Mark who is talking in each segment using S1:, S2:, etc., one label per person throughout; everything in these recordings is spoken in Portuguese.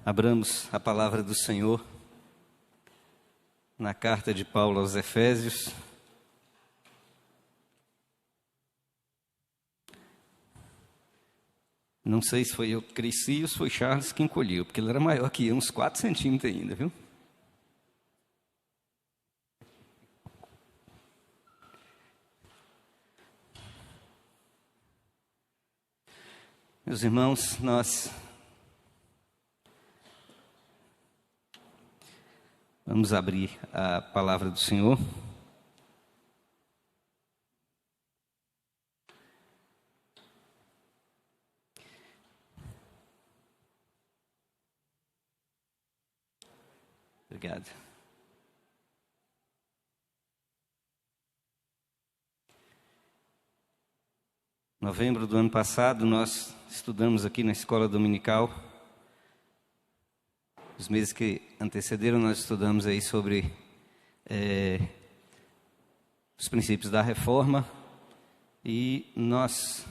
S1: Abramos a palavra do Senhor na carta de Paulo aos Efésios. Não sei se foi eu que cresci ou se foi Charles que encolheu, porque ele era maior que eu, uns 4 centímetros ainda, viu? Meus irmãos, nós vamos abrir a palavra do Senhor. Obrigado. Em novembro do ano passado, nós estudamos aqui na escola dominical. Os meses que antecederam, nós estudamos aí sobre os princípios da reforma. E nós,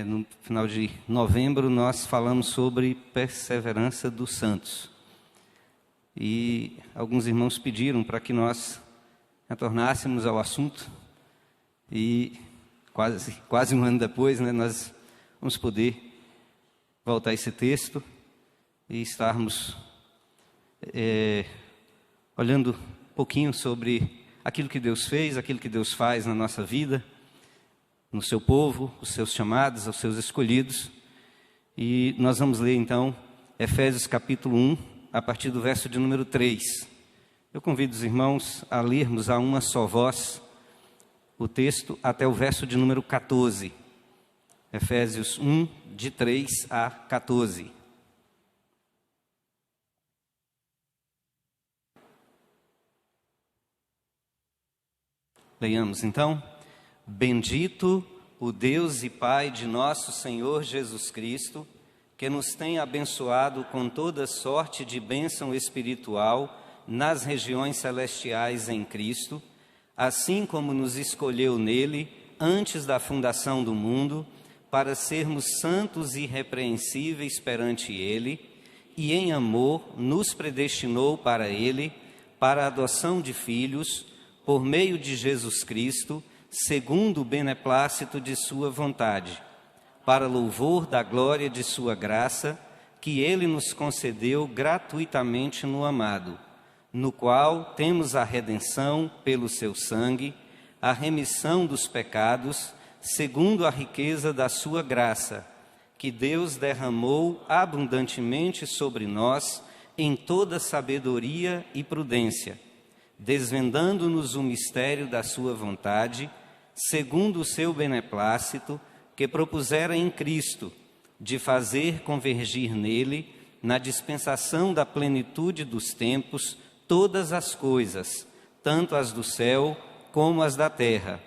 S1: no final de novembro, nós falamos sobre perseverança dos santos. E alguns irmãos pediram para que nós retornássemos ao assunto. E quase um ano depois, nós vamos poder voltar a esse texto e estarmos olhando um pouquinho sobre aquilo que Deus fez, aquilo que Deus faz na nossa vida, no seu povo, os seus chamados, os seus escolhidos. E nós vamos ler então Efésios capítulo 1, a partir do verso de número 3. Eu convido os irmãos a lermos a uma só voz o texto até o verso de número 14. Efésios 1, de 3 a 14. Leiamos então. Bendito o Deus e Pai de nosso Senhor Jesus Cristo, que nos tem abençoado com toda sorte de bênção espiritual nas regiões celestiais em Cristo, assim como nos escolheu nele antes da fundação do mundo, para sermos santos e irrepreensíveis perante ele, e em amor nos predestinou para ele, para a adoção de filhos, por meio de Jesus Cristo, segundo o beneplácito de sua vontade, para louvor da glória de sua graça, que ele nos concedeu gratuitamente no amado, no qual temos a redenção pelo seu sangue, a remissão dos pecados, segundo a riqueza da sua graça, que Deus derramou abundantemente sobre nós em toda sabedoria e prudência, desvendando-nos o mistério da sua vontade, segundo o seu beneplácito, que propusera em Cristo, de fazer convergir nele, na dispensação da plenitude dos tempos, todas as coisas, tanto as do céu como as da terra.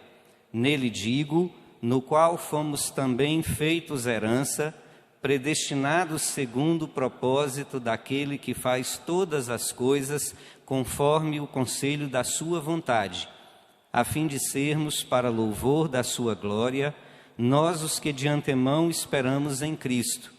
S1: Nele digo, no qual fomos também feitos herança, predestinados segundo o propósito daquele que faz todas as coisas conforme o conselho da sua vontade, a fim de sermos para louvor da sua glória, nós os que de antemão esperamos em Cristo,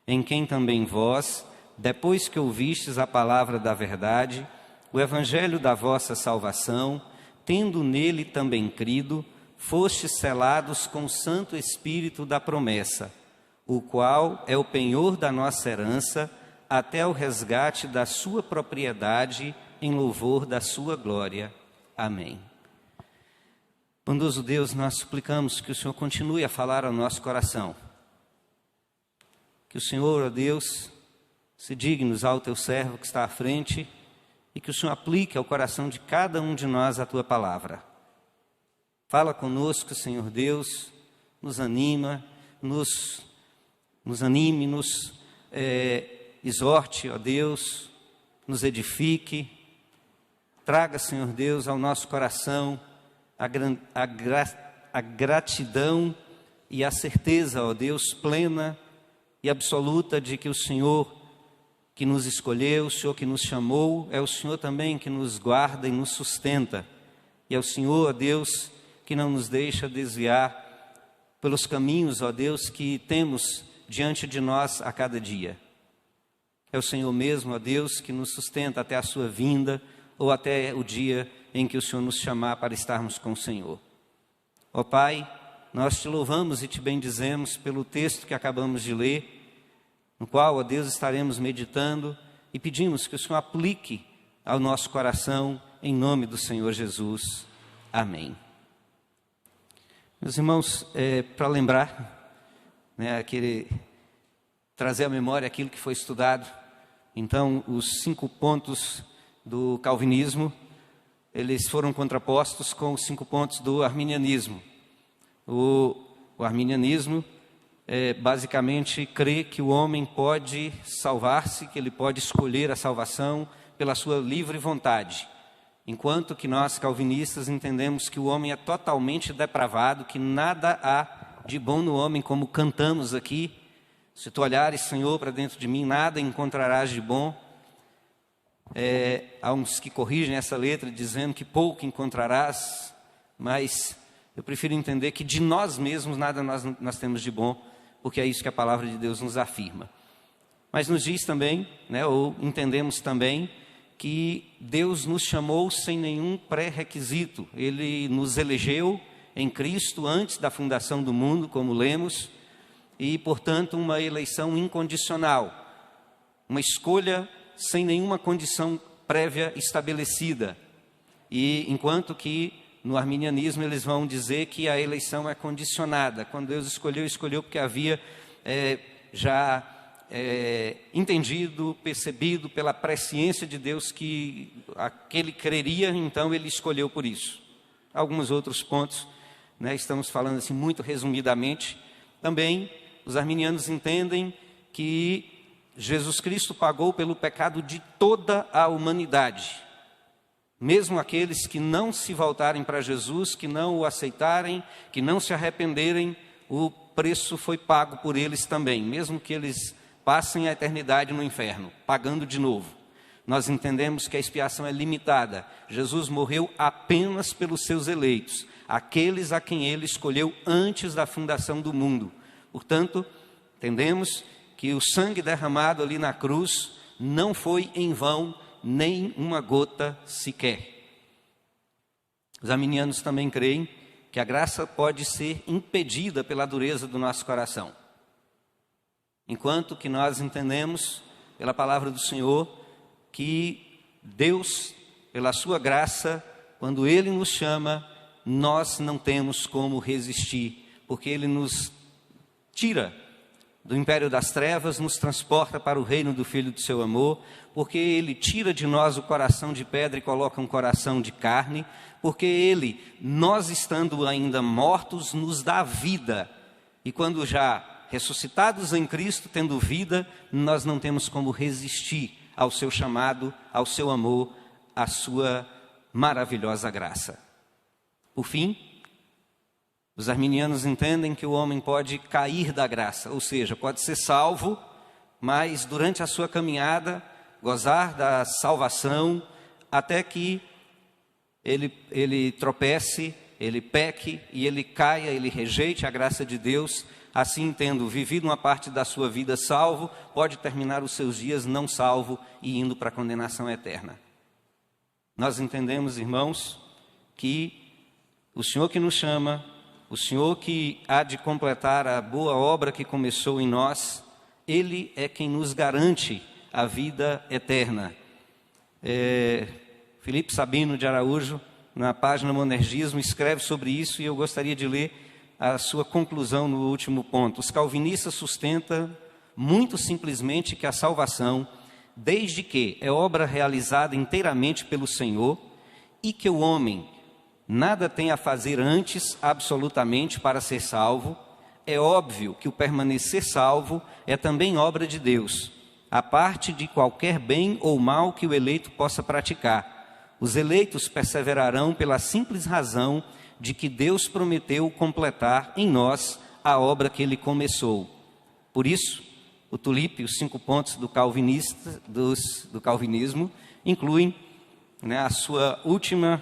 S1: em quem também vós, depois que ouvistes a palavra da verdade, o evangelho da vossa salvação, tendo nele também crido, fostes selados com o Santo Espírito da promessa, o qual é o penhor da nossa herança, até o resgate da sua propriedade, em louvor da sua glória. Amém. Bondoso Deus, nós suplicamos que o Senhor continue a falar ao nosso coração. Que o Senhor, ó Deus, se digne usar o teu servo que está à frente e que o Senhor aplique ao coração de cada um de nós a tua palavra. Fala conosco, Senhor Deus, nos anima, nos anime, nos exorte, ó Deus, nos edifique. Traga, Senhor Deus, ao nosso coração a gratidão e a certeza, ó Deus, plena e absoluta de que o Senhor que nos escolheu, o Senhor que nos chamou, é o Senhor também que nos guarda e nos sustenta. E é o Senhor, ó Deus, que não nos deixa desviar pelos caminhos, ó Deus, que temos diante de nós a cada dia. É o Senhor mesmo, ó Deus, que nos sustenta até a sua vinda ou até o dia em que o Senhor nos chamar para estarmos com o Senhor. Ó Pai, nós te louvamos e te bendizemos pelo texto que acabamos de ler, no qual, ó Deus, estaremos meditando e pedimos que o Senhor aplique ao nosso coração, em nome do Senhor Jesus. Amém. Meus irmãos, para lembrar, trazer à memória aquilo que foi estudado, então, os 5 pontos do calvinismo, eles foram contrapostos com os 5 pontos do arminianismo. O arminianismo basicamente crê que o homem pode salvar-se, que ele pode escolher a salvação pela sua livre vontade, enquanto que nós calvinistas entendemos que o homem é totalmente depravado, que nada há de bom no homem, como cantamos aqui. Se tu olhares, Senhor, para dentro de mim, nada encontrarás de bom. Há uns que corrigem essa letra dizendo que pouco encontrarás, mas eu prefiro entender que de nós mesmos nada nós temos de bom, porque é isso que a palavra de Deus nos afirma. Mas nos diz também, ou entendemos também, que Deus nos chamou sem nenhum pré-requisito. Ele nos elegeu em Cristo antes da fundação do mundo, como lemos, e, portanto, uma eleição incondicional, uma escolha sem nenhuma condição prévia estabelecida. E enquanto que no arminianismo eles vão dizer que a eleição é condicionada. Quando Deus escolheu porque havia entendido, percebido pela presciência de Deus que aquele creria, então ele escolheu por isso. Alguns outros pontos, estamos falando assim muito resumidamente. Também os arminianos entendem que Jesus Cristo pagou pelo pecado de toda a humanidade. Mesmo aqueles que não se voltarem para Jesus, que não o aceitarem, que não se arrependerem, o preço foi pago por eles também, mesmo que eles passem a eternidade no inferno, pagando de novo. Nós entendemos que a expiação é limitada. Jesus morreu apenas pelos seus eleitos, aqueles a quem ele escolheu antes da fundação do mundo. Portanto, entendemos que o sangue derramado ali na cruz não foi em vão, nem uma gota sequer. Os arminianos também creem que a graça pode ser impedida pela dureza do nosso coração. Enquanto que nós entendemos, pela palavra do Senhor, que Deus, pela sua graça, quando Ele nos chama, nós não temos como resistir, porque Ele nos tira do império das trevas, nos transporta para o reino do Filho do seu amor, porque Ele tira de nós o coração de pedra e coloca um coração de carne, porque Ele, nós estando ainda mortos, nos dá vida, e quando já ressuscitados em Cristo, tendo vida, nós não temos como resistir ao seu chamado, ao seu amor, à sua maravilhosa graça. Por fim, os arminianos entendem que o homem pode cair da graça, ou seja, pode ser salvo, mas durante a sua caminhada, gozar da salvação, até que ele tropece, ele peque e ele caia, ele rejeite a graça de Deus. Assim, tendo vivido uma parte da sua vida salvo, pode terminar os seus dias não salvo e indo para a condenação eterna. Nós entendemos, irmãos, que o Senhor que nos chama, o Senhor que há de completar a boa obra que começou em nós, Ele é quem nos garante a vida eterna. Felipe Sabino de Araújo, na página Monergismo, escreve sobre isso, e eu gostaria de ler a sua conclusão no último ponto. Os calvinistas sustentam muito simplesmente que a salvação, desde que é obra realizada inteiramente pelo Senhor, e que o homem nada tem a fazer antes, absolutamente, para ser salvo, é óbvio que o permanecer salvo é também obra de Deus, a parte de qualquer bem ou mal que o eleito possa praticar. Os eleitos perseverarão pela simples razão de que Deus prometeu completar em nós a obra que Ele começou. Por isso, o tulipe, os 5 pontos do calvinismo, incluem a sua última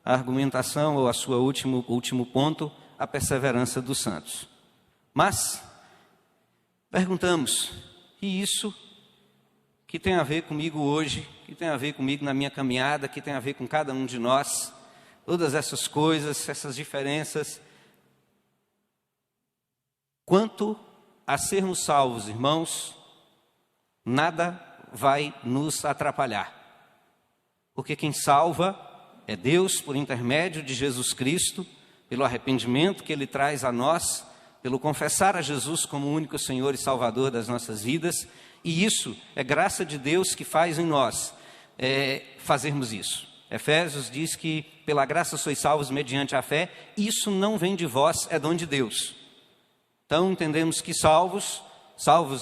S1: argumentação, ou a sua último ponto, a perseverança dos santos. Mas, perguntamos, e isso que tem a ver comigo hoje, que tem a ver comigo na minha caminhada, que tem a ver com cada um de nós. Todas essas coisas, essas diferenças. Quanto a sermos salvos, irmãos, nada vai nos atrapalhar. Porque quem salva é Deus por intermédio de Jesus Cristo, pelo arrependimento que Ele traz a nós, pelo confessar a Jesus como o único Senhor e Salvador das nossas vidas. E isso é graça de Deus que faz em nós fazermos isso. Efésios diz que pela graça sois salvos mediante a fé. Isso não vem de vós, é dom de Deus. Então entendemos que salvos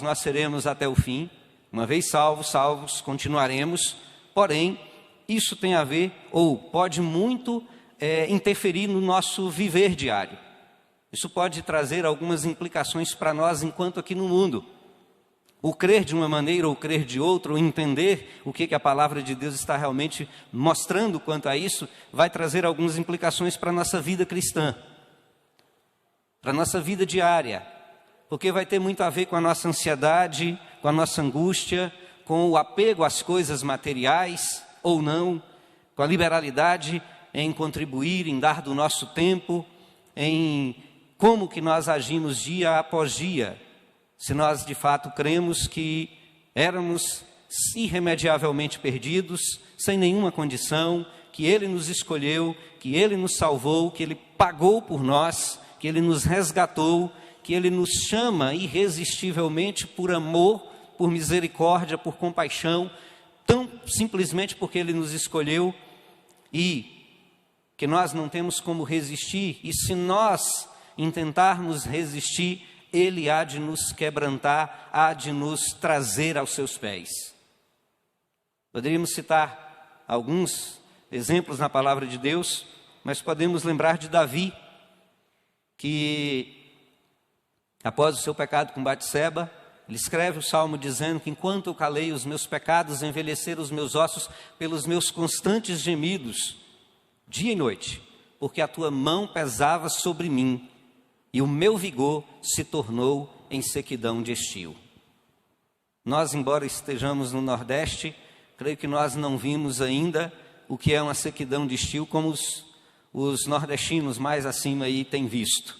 S1: nós seremos até o fim. Uma vez salvos continuaremos. Porém, isso tem a ver, ou pode muito interferir no nosso viver diário. Isso pode trazer algumas implicações para nós enquanto aqui no mundo. O crer de uma maneira ou crer de outra, ou entender o que a palavra de Deus está realmente mostrando quanto a isso, vai trazer algumas implicações para a nossa vida cristã, para a nossa vida diária, porque vai ter muito a ver com a nossa ansiedade, com a nossa angústia, com o apego às coisas materiais ou não, com a liberalidade em contribuir, em dar do nosso tempo, em como que nós agimos dia após dia, se nós de fato cremos que éramos irremediavelmente perdidos, sem nenhuma condição, que Ele nos escolheu, que Ele nos salvou, que Ele pagou por nós, que Ele nos resgatou, que Ele nos chama irresistivelmente por amor, por misericórdia, por compaixão, tão simplesmente porque Ele nos escolheu, e que nós não temos como resistir, e se nós intentarmos resistir, Ele há de nos quebrantar, há de nos trazer aos seus pés. Poderíamos citar alguns exemplos na palavra de Deus, mas podemos lembrar de Davi, que após o seu pecado com Batseba, ele escreve o salmo dizendo que enquanto eu calei os meus pecados, envelheceram os meus ossos pelos meus constantes gemidos, dia e noite, porque a tua mão pesava sobre mim, e o meu vigor se tornou em sequidão de estio. Nós, embora estejamos no Nordeste, creio que nós não vimos ainda o que é uma sequidão de estio como os nordestinos mais acima aí têm visto.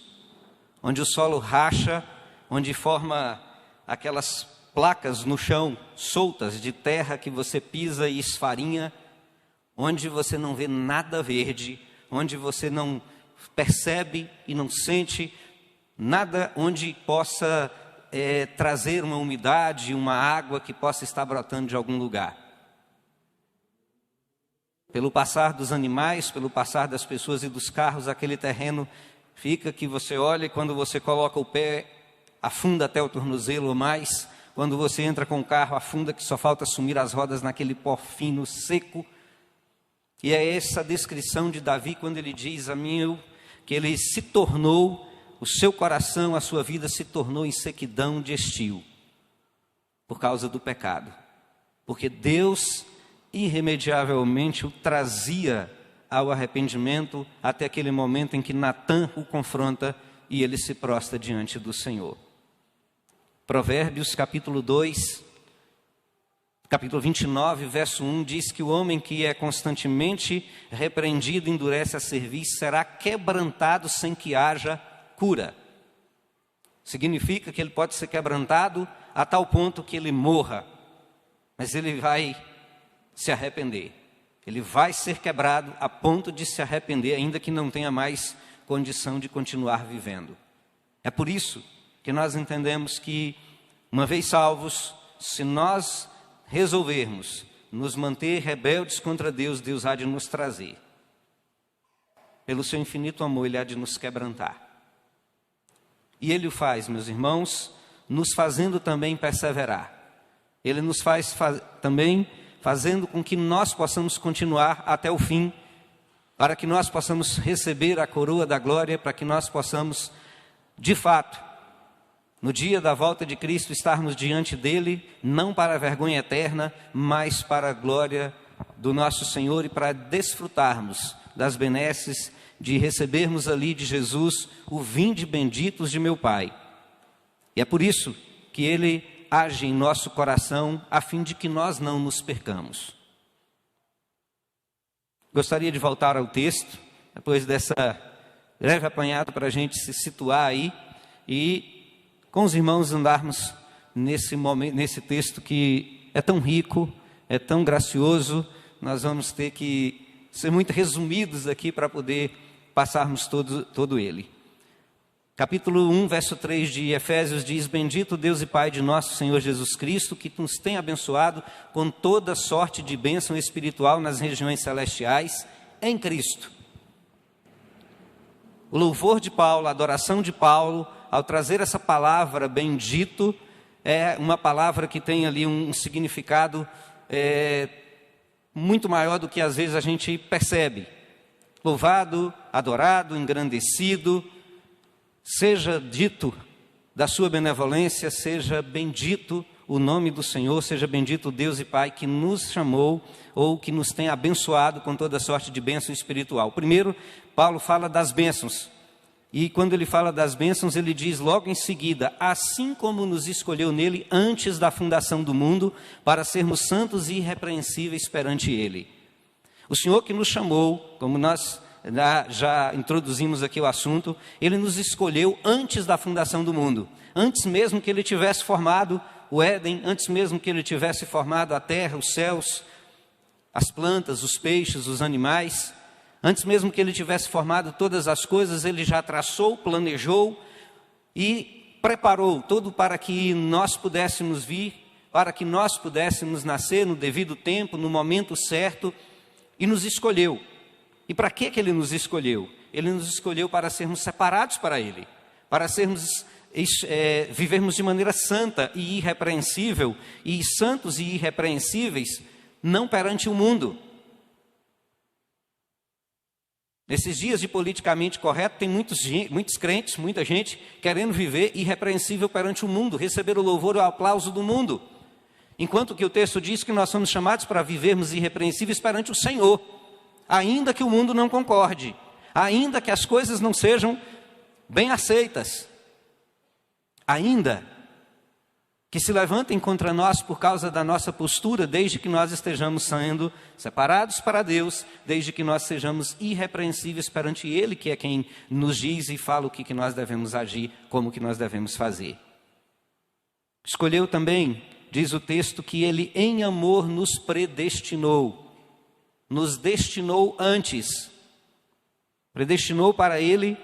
S1: Onde o solo racha, onde forma aquelas placas no chão soltas de terra que você pisa e esfarinha, onde você não vê nada verde, onde você não percebe e não sente nada onde possa trazer uma umidade, uma água que possa estar brotando de algum lugar. Pelo passar dos animais, pelo passar das pessoas e dos carros, aquele terreno fica que você olha e quando você coloca o pé, afunda até o tornozelo ou mais. Quando você entra com o carro, afunda que só falta sumir as rodas naquele pó fino, seco. E é essa descrição de Davi quando ele diz a mim que ele se tornou, o seu coração, a sua vida se tornou em sequidão de estio, por causa do pecado. Porque Deus irremediavelmente o trazia ao arrependimento até aquele momento em que Natã o confronta e ele se prostra diante do Senhor. Provérbios capítulo 2, capítulo 29, verso 1, diz que o homem que é constantemente repreendido, endurece a cerviz, será quebrantado sem que haja cura. Significa que ele pode ser quebrantado a tal ponto que ele morra, mas ele vai se arrepender. Ele vai ser quebrado a ponto de se arrepender, ainda que não tenha mais condição de continuar vivendo. É por isso que nós entendemos que, uma vez salvos, se nós resolvermos nos manter rebeldes contra Deus, Deus há de nos trazer. Pelo seu infinito amor, Ele há de nos quebrantar. E Ele o faz, meus irmãos, nos fazendo também perseverar. Ele nos faz também fazendo com que nós possamos continuar até o fim, para que nós possamos receber a coroa da glória, para que nós possamos, de fato, no dia da volta de Cristo, estarmos diante dEle, não para a vergonha eterna, mas para a glória do nosso Senhor e para desfrutarmos das benesses de recebermos ali de Jesus o vinde benditos de meu Pai. E é por isso que Ele age em nosso coração a fim de que nós não nos percamos. Gostaria de voltar ao texto, depois dessa breve apanhada para a gente se situar aí e com os irmãos andarmos nesse momento, nesse texto que é tão rico, é tão gracioso. Nós vamos ter que ser muito resumidos aqui para poder passarmos todo ele. Capítulo 1, verso 3 de Efésios diz: Bendito Deus e Pai de nosso Senhor Jesus Cristo, que nos tem abençoado com toda sorte de bênção espiritual nas regiões celestiais em Cristo. O louvor de Paulo, a adoração de Paulo, ao trazer essa palavra bendito, é uma palavra que tem ali um significado muito maior do que às vezes a gente percebe. Louvado, adorado, engrandecido, seja dito da sua benevolência, seja bendito o nome do Senhor, seja bendito o Deus e Pai que nos chamou ou que nos tem abençoado com toda sorte de bênção espiritual. Primeiro, Paulo fala das bênçãos. E quando ele fala das bênçãos, ele diz logo em seguida: assim como nos escolheu nele antes da fundação do mundo, para sermos santos e irrepreensíveis perante ele. O Senhor que nos chamou, como nós já introduzimos aqui o assunto, ele nos escolheu antes da fundação do mundo, antes mesmo que ele tivesse formado o Éden, antes mesmo que ele tivesse formado a terra, os céus, as plantas, os peixes, os animais, antes mesmo que ele tivesse formado todas as coisas, ele já traçou, planejou e preparou tudo para que nós pudéssemos vir, para que nós pudéssemos nascer no devido tempo, no momento certo, e nos escolheu. E para que ele nos escolheu? Ele nos escolheu para sermos separados para ele, para vivermos de maneira santa e irrepreensível, e santos e irrepreensíveis, não perante o mundo. Nesses dias de politicamente correto, tem muitos crentes, muita gente querendo viver irrepreensível perante o mundo, receber o louvor e o aplauso do mundo. Enquanto que o texto diz que nós somos chamados para vivermos irrepreensíveis perante o Senhor, ainda que o mundo não concorde, ainda que as coisas não sejam bem aceitas, ainda que se levantem contra nós por causa da nossa postura, desde que nós estejamos sendo separados para Deus, desde que nós sejamos irrepreensíveis perante Ele, que é quem nos diz e fala o que nós devemos agir, como que nós devemos fazer. Escolheu também, diz o texto, que Ele em amor nos predestinou, nos destinou antes, predestinou para Ele,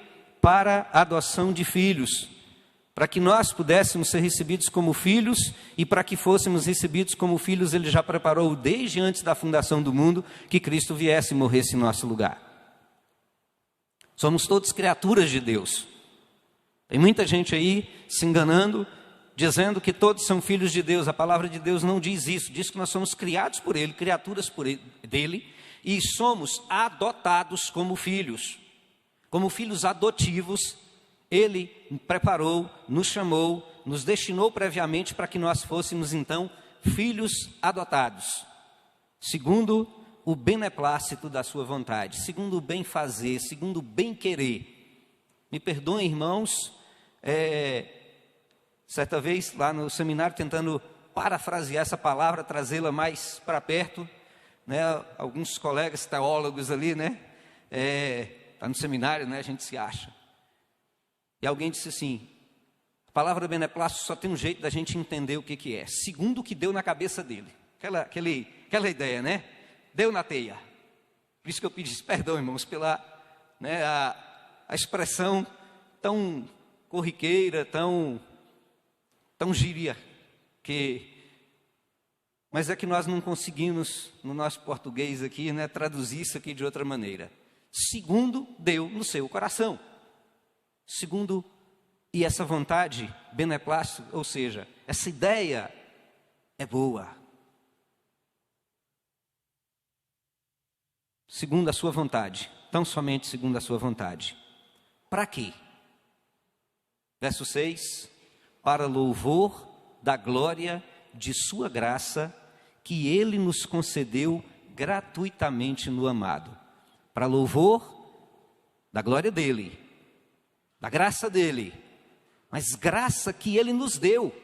S1: para a adoção de filhos, para que nós pudéssemos ser recebidos como filhos, e para que fôssemos recebidos como filhos, Ele já preparou desde antes da fundação do mundo, que Cristo viesse e morresse em nosso lugar. Somos todos criaturas de Deus. Tem muita gente aí se enganando, dizendo que todos são filhos de Deus. A palavra de Deus não diz isso, diz que nós somos criados por Ele, criaturas dele, e somos adotados como filhos adotivos. Ele preparou, nos chamou, nos destinou previamente para que nós fôssemos então filhos adotados, segundo o beneplácito da sua vontade, segundo o bem fazer, segundo o bem querer. Me perdoem, irmãos, certa vez lá no seminário, tentando parafrasear essa palavra, trazê-la mais para perto, né, alguns colegas teólogos ali, né, tá no seminário, né, a gente se acha. E alguém disse assim: a palavra beneplácito só tem um jeito da gente entender o que é, segundo o que deu na cabeça dele. Aquela ideia, né? Deu na teia. Por isso que eu pedi perdão, irmãos, pela a expressão tão corriqueira, tão gíria, mas é que nós não conseguimos, no nosso português aqui, né, traduzir isso aqui de outra maneira. Segundo deu no seu coração. Segundo, e essa vontade, beneplácito, ou seja, essa ideia é boa. Segundo a sua vontade, tão somente segundo a sua vontade. Para quê? Verso 6, para louvor da glória de sua graça, que Ele nos concedeu gratuitamente no amado. Para louvor da glória dEle, da graça dEle, mas graça que Ele nos deu.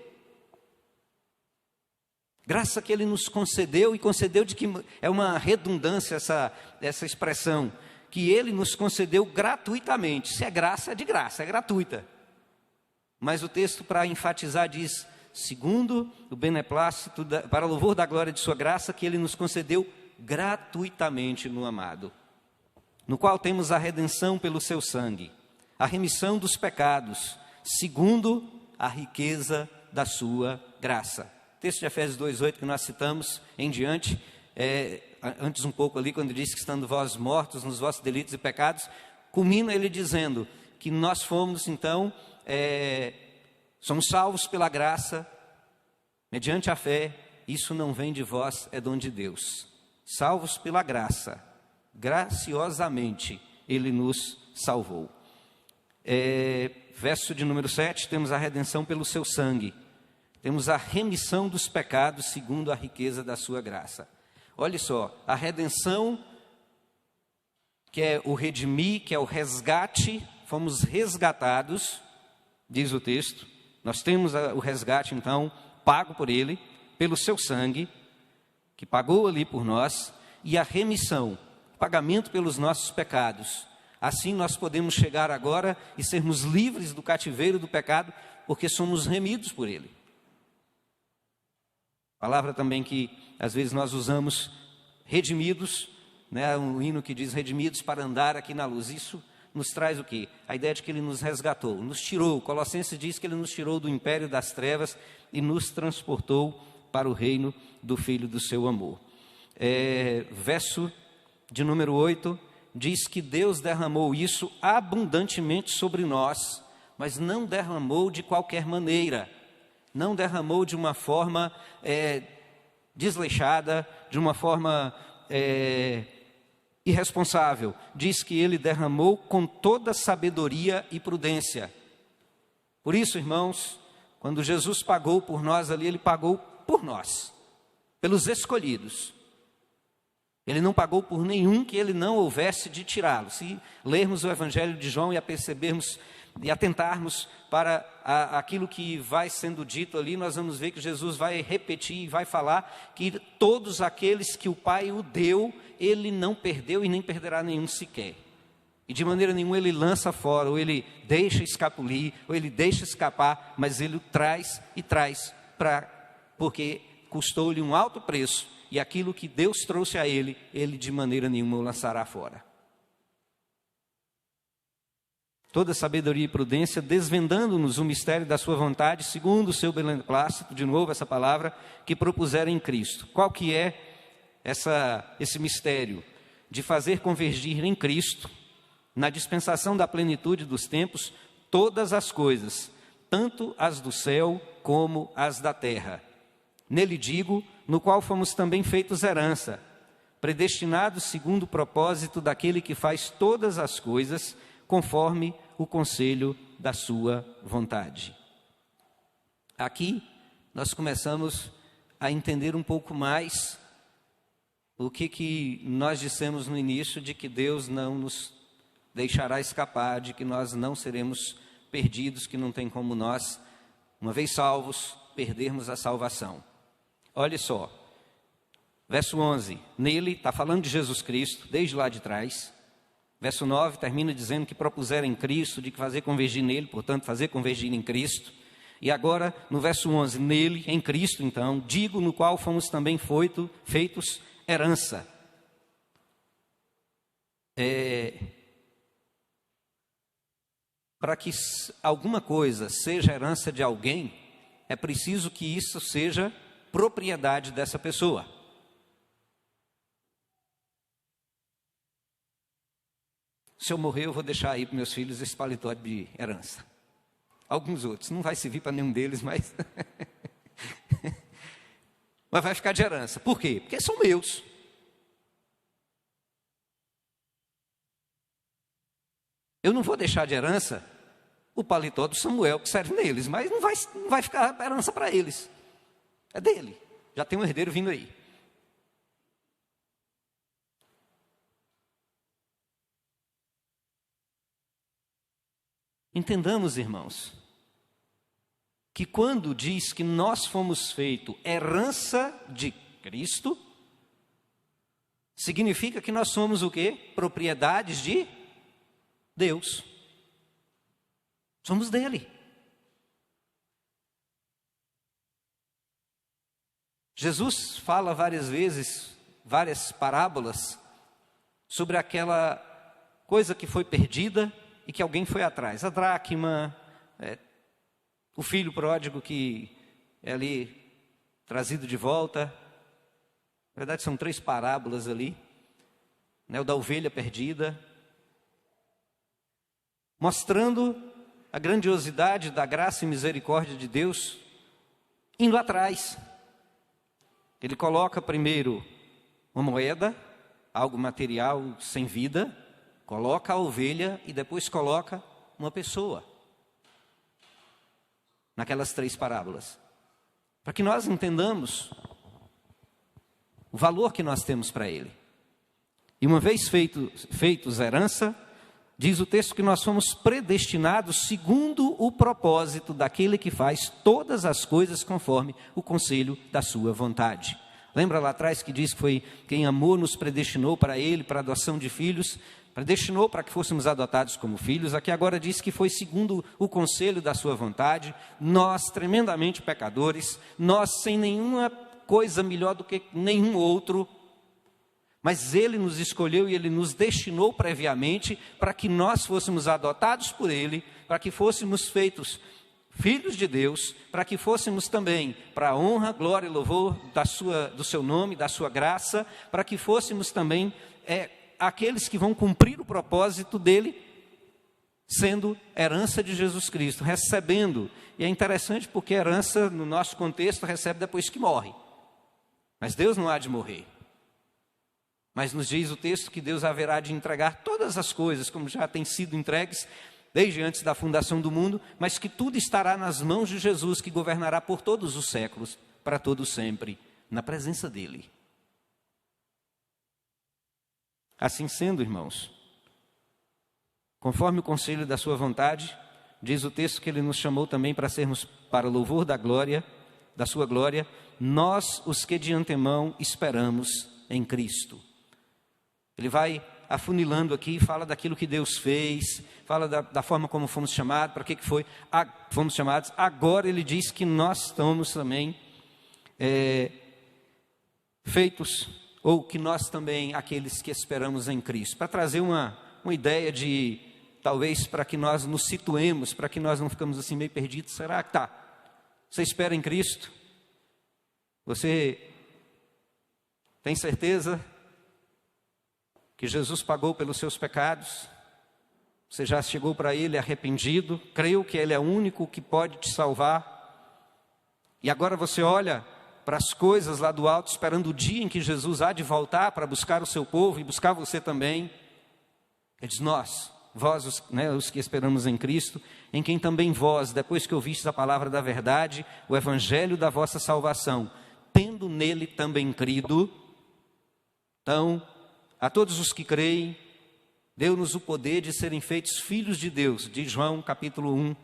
S1: Graça que Ele nos concedeu, e concedeu de que é uma redundância essa expressão, que Ele nos concedeu gratuitamente. Se é graça, é de graça, é gratuita. Mas o texto, para enfatizar, diz: segundo o beneplácito, para louvor da glória de sua graça, que Ele nos concedeu gratuitamente no amado, no qual temos a redenção pelo seu sangue, a remissão dos pecados, segundo a riqueza da sua graça. Texto de Efésios 2:8 que nós citamos em diante, antes um pouco ali, quando diz que estando vós mortos nos vossos delitos e pecados, culmina ele dizendo que nós fomos então, somos salvos pela graça, mediante a fé. Isso não vem de vós, é dom de Deus. Salvos pela graça, graciosamente Ele nos salvou. Verso de número 7, temos a redenção pelo seu sangue. Temos a remissão dos pecados segundo a riqueza da sua graça. Olha só, a redenção, que é o redimir, que é o resgate, fomos resgatados, diz o texto. Nós temos o resgate, então, pago por Ele, pelo seu sangue, que pagou ali por nós, e a remissão, pagamento pelos nossos pecados. Assim nós podemos chegar agora e sermos livres do cativeiro do pecado, porque somos remidos por Ele. Palavra também que às vezes nós usamos, redimidos, né? Um hino que diz redimidos para andar aqui na luz. Isso nos traz o quê? A ideia de que Ele nos resgatou, nos tirou. Colossenses diz que Ele nos tirou do império das trevas e nos transportou para o reino do Filho do seu amor. Verso de número 8, diz que Deus derramou isso abundantemente sobre nós, mas não derramou de qualquer maneira, não derramou de uma forma desleixada, de uma forma irresponsável. Diz que Ele derramou com toda sabedoria e prudência. Por isso, irmãos, quando Jesus pagou por nós ali, Ele pagou por nós, pelos escolhidos. Ele não pagou por nenhum que Ele não houvesse de tirá-lo. Se lermos o Evangelho de João e a percebermos e atentarmos para aquilo que vai sendo dito ali, nós vamos ver que Jesus vai repetir e vai falar que todos aqueles que o Pai o deu, Ele não perdeu e nem perderá nenhum sequer. E de maneira nenhuma Ele lança fora, ou Ele deixa escapulir, ou Ele deixa escapar, mas Ele traz e traz, porque custou-lhe um alto preço, e aquilo que Deus trouxe a Ele, Ele de maneira nenhuma o lançará fora. Toda sabedoria e prudência, desvendando-nos o mistério da sua vontade, segundo o seu beneplácito, de novo essa palavra, que propuseram em Cristo. Qual que é esse mistério? De fazer convergir em Cristo, na dispensação da plenitude dos tempos, todas as coisas, tanto as do céu como as da terra. Nele digo, no qual fomos também feitos herança, predestinados segundo o propósito daquele que faz todas as coisas, conforme o conselho da sua vontade. Aqui nós começamos a entender um pouco mais o que nós dissemos no início, de que Deus não nos deixará escapar, de que nós não seremos perdidos, que não tem como nós, uma vez salvos, perdermos a salvação. Olha só, verso 11, nele, está falando de Jesus Cristo, desde lá de trás. Verso 9 termina dizendo que propuseram em Cristo, de que fazer convergir nele, portanto fazer convergir em Cristo. E agora no verso 11, nele, em Cristo então, digo no qual fomos também feitos herança. Para que alguma coisa seja herança de alguém, é preciso que isso seja propriedade dessa pessoa. Se eu morrer, eu vou deixar aí para meus filhos esse paletó de herança. Alguns outros, não vai servir para nenhum deles, mas mas vai ficar de herança. Por quê? Porque são meus. Eu não vou deixar de herança o paletó do Samuel, que serve neles, mas não vai ficar herança para eles. É dele. Já tem um herdeiro vindo aí. Entendamos, irmãos, que quando diz que nós fomos feitos herança de Cristo, significa que nós somos o quê? Propriedades de Deus. Somos dele. Jesus fala várias vezes, várias parábolas, sobre aquela coisa que foi perdida e que alguém foi atrás. A dracma, o filho pródigo que é ali trazido de volta. Na verdade, são 3 parábolas ali. O da ovelha perdida. Mostrando a grandiosidade da graça e misericórdia de Deus, indo atrás. Ele coloca primeiro uma moeda, algo material sem vida, coloca a ovelha e depois coloca uma pessoa. Naquelas 3 parábolas. Para que nós entendamos o valor que nós temos para ele. E uma vez feitos herança, diz o texto que nós fomos predestinados segundo o propósito daquele que faz todas as coisas conforme o conselho da sua vontade. Lembra lá atrás que diz que foi quem amou nos predestinou para ele, para a adoção de filhos, predestinou para que fôssemos adotados como filhos. Aqui agora diz que foi segundo o conselho da sua vontade, nós tremendamente pecadores, nós sem nenhuma coisa melhor do que nenhum outro, mas ele nos escolheu e ele nos destinou previamente para que nós fôssemos adotados por ele, para que fôssemos feitos filhos de Deus, para que fôssemos também para a honra, glória e louvor do seu nome, da sua graça, para que fôssemos também aqueles que vão cumprir o propósito dele, sendo herança de Jesus Cristo, recebendo. E é interessante porque herança, no nosso contexto, recebe depois que morre. Mas Deus não há de morrer. Mas nos diz o texto que Deus haverá de entregar todas as coisas, como já têm sido entregues desde antes da fundação do mundo, mas que tudo estará nas mãos de Jesus, que governará por todos os séculos, para todo sempre, na presença dele. Assim sendo, irmãos, conforme o conselho da sua vontade, diz o texto que ele nos chamou também para sermos para o louvor da glória, da sua glória, nós os que de antemão esperamos em Cristo. Ele vai afunilando aqui, fala daquilo que Deus fez, fala da forma como fomos chamados, para que foi, fomos chamados. Agora ele diz que nós estamos também feitos, ou que nós também, aqueles que esperamos em Cristo. Para trazer uma ideia de, talvez, para que nós nos situemos, para que nós não ficamos assim meio perdidos. Será que você espera em Cristo? Você tem certeza que Jesus pagou pelos seus pecados? Você já chegou para Ele arrependido? Creu que Ele é o único que pode te salvar? E agora você olha para as coisas lá do alto, esperando o dia em que Jesus há de voltar para buscar o seu povo e buscar você também. Ele diz, vós os que esperamos em Cristo, em quem também vós, depois que ouvistes a palavra da verdade, o evangelho da vossa salvação, tendo nele também crido, então, a todos os que creem, deu-nos o poder de serem feitos filhos de Deus, diz João capítulo 1.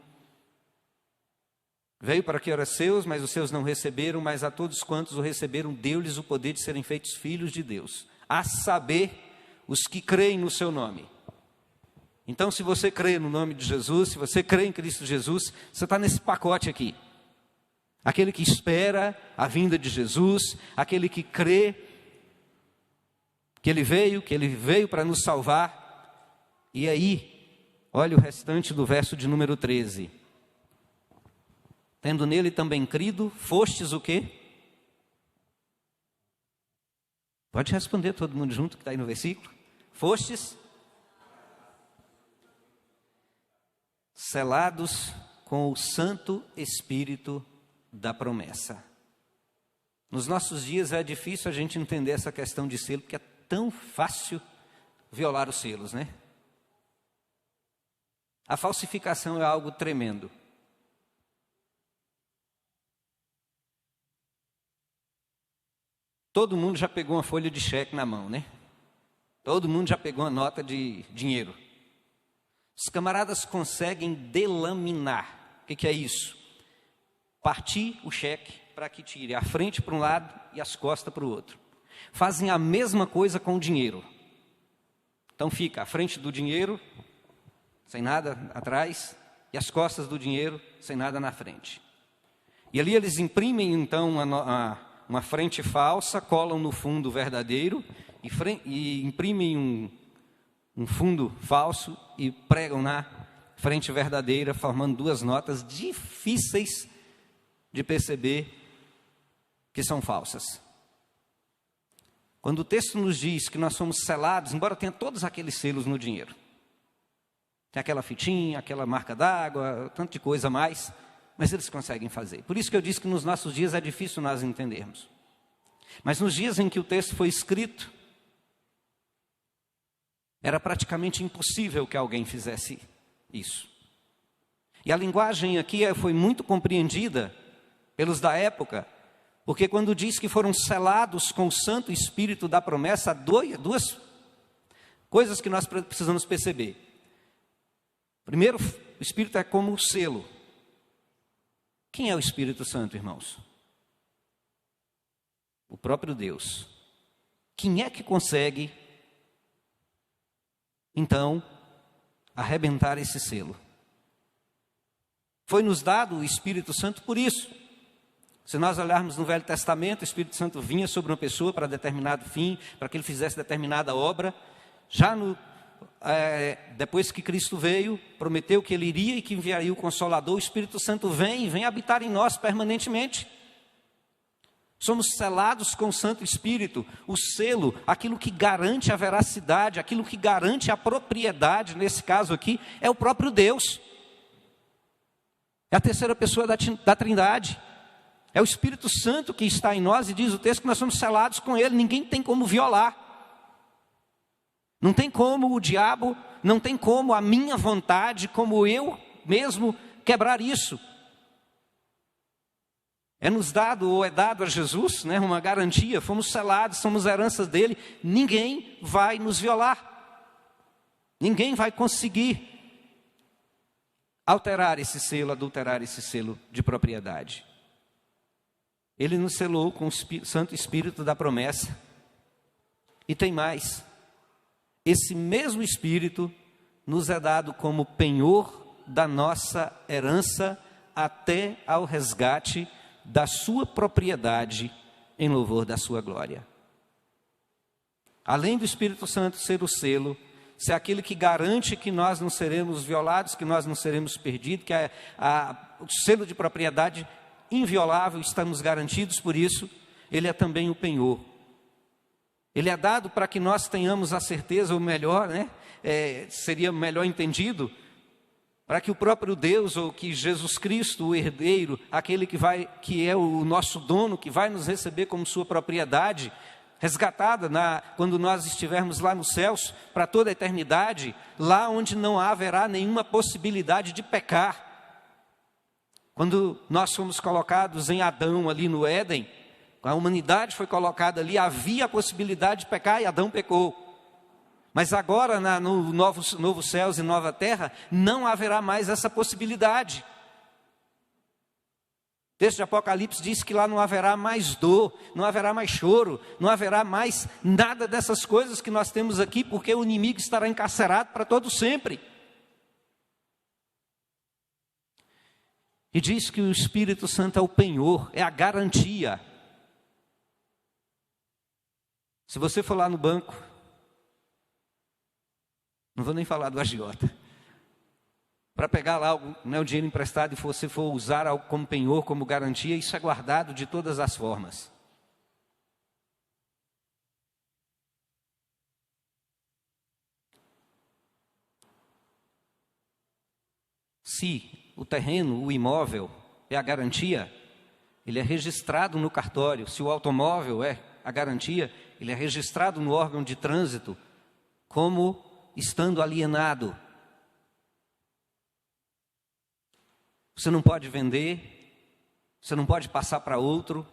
S1: Veio para que era seus, mas os seus não receberam, mas a todos quantos o receberam, deu-lhes o poder de serem feitos filhos de Deus, a saber, os que creem no seu nome. Então, se você crê no nome de Jesus, se você crê em Cristo Jesus, você está nesse pacote aqui. Aquele que espera a vinda de Jesus, aquele que crê que Ele veio para nos salvar. E aí, olha o restante do verso de número 13. Tendo nele também crido, fostes o quê? Pode responder todo mundo junto que está aí no versículo. Fostes selados com o Santo Espírito da promessa. Nos nossos dias é difícil a gente entender essa questão de selo, porque é tão fácil violar os selos, né? A falsificação é algo tremendo. Todo mundo já pegou uma folha de cheque na mão, né? Todo mundo já pegou uma nota de dinheiro. Os camaradas conseguem delaminar. O que é isso? partir o cheque para que tire a frente para um lado e as costas para o outro. Fazem a mesma coisa com o dinheiro. Então fica a frente do dinheiro, sem nada atrás, e as costas do dinheiro, sem nada na frente. E ali eles imprimem então uma frente falsa, colam no fundo verdadeiro, e imprimem um fundo falso e pregam na frente verdadeira, formando duas notas difíceis de perceber que são falsas. Quando o texto nos diz que nós somos selados, embora tenha todos aqueles selos no dinheiro, tem aquela fitinha, aquela marca d'água, tanto de coisa a mais, mas eles conseguem fazer. Por isso que eu disse que nos nossos dias é difícil nós entendermos. Mas nos dias em que o texto foi escrito, era praticamente impossível que alguém fizesse isso. E a linguagem aqui foi muito compreendida pelos da época, porque quando diz que foram selados com o Santo Espírito da promessa, há duas coisas que nós precisamos perceber. Primeiro, o Espírito é como o selo. Quem é o Espírito Santo, irmãos? O próprio Deus. Quem é que consegue, então, arrebentar esse selo? Foi-nos dado o Espírito Santo por isso. Se nós olharmos no Velho Testamento, o Espírito Santo vinha sobre uma pessoa para determinado fim, para que ele fizesse determinada obra. Já depois que Cristo veio, prometeu que ele iria e que enviaria o Consolador. O Espírito Santo vem habitar em nós permanentemente. Somos selados com o Santo Espírito. O selo, aquilo que garante a veracidade, aquilo que garante a propriedade, nesse caso aqui, é o próprio Deus. É a terceira pessoa da Trindade. É o Espírito Santo que está em nós, e diz o texto que nós somos selados com Ele. Ninguém tem como violar. Não tem como o diabo, não tem como a minha vontade, como eu mesmo quebrar isso. É-nos dado, ou é dado a Jesus, né, uma garantia, fomos selados, somos heranças dele, ninguém vai nos violar. Ninguém vai conseguir alterar esse selo, adulterar esse selo de propriedade. Ele nos selou com o Santo Espírito da promessa. E tem mais. Esse mesmo Espírito nos é dado como penhor da nossa herança até ao resgate da sua propriedade em louvor da sua glória. Além do Espírito Santo ser o selo, ser aquele que garante que nós não seremos violados, que nós não seremos perdidos, que o selo de propriedade inviolável, estamos garantidos por isso, ele é também o penhor. Ele é dado para que nós tenhamos a certeza, ou melhor, seria melhor entendido, para que o próprio Deus, ou que Jesus Cristo, o herdeiro, aquele que é o nosso dono, que vai nos receber como sua propriedade, resgatada quando nós estivermos lá nos céus, para toda a eternidade, lá onde não haverá nenhuma possibilidade de pecar. Quando nós fomos colocados em Adão ali no Éden, a humanidade foi colocada ali, havia a possibilidade de pecar e Adão pecou. Mas agora, no novo céus e nova terra, não haverá mais essa possibilidade. O texto de Apocalipse diz que lá não haverá mais dor, não haverá mais choro, não haverá mais nada dessas coisas que nós temos aqui, porque o inimigo estará encarcerado para todo sempre. E diz que o Espírito Santo é o penhor, é a garantia. Se você for lá no banco, não vou nem falar do agiota, para pegar lá o dinheiro emprestado e você for usar algo como penhor, como garantia, isso é guardado de todas as formas. Se o terreno, o imóvel, é a garantia, ele é registrado no cartório. Se o automóvel é a garantia, ele é registrado no órgão de trânsito como estando alienado. Você não pode vender, você não pode passar para outro,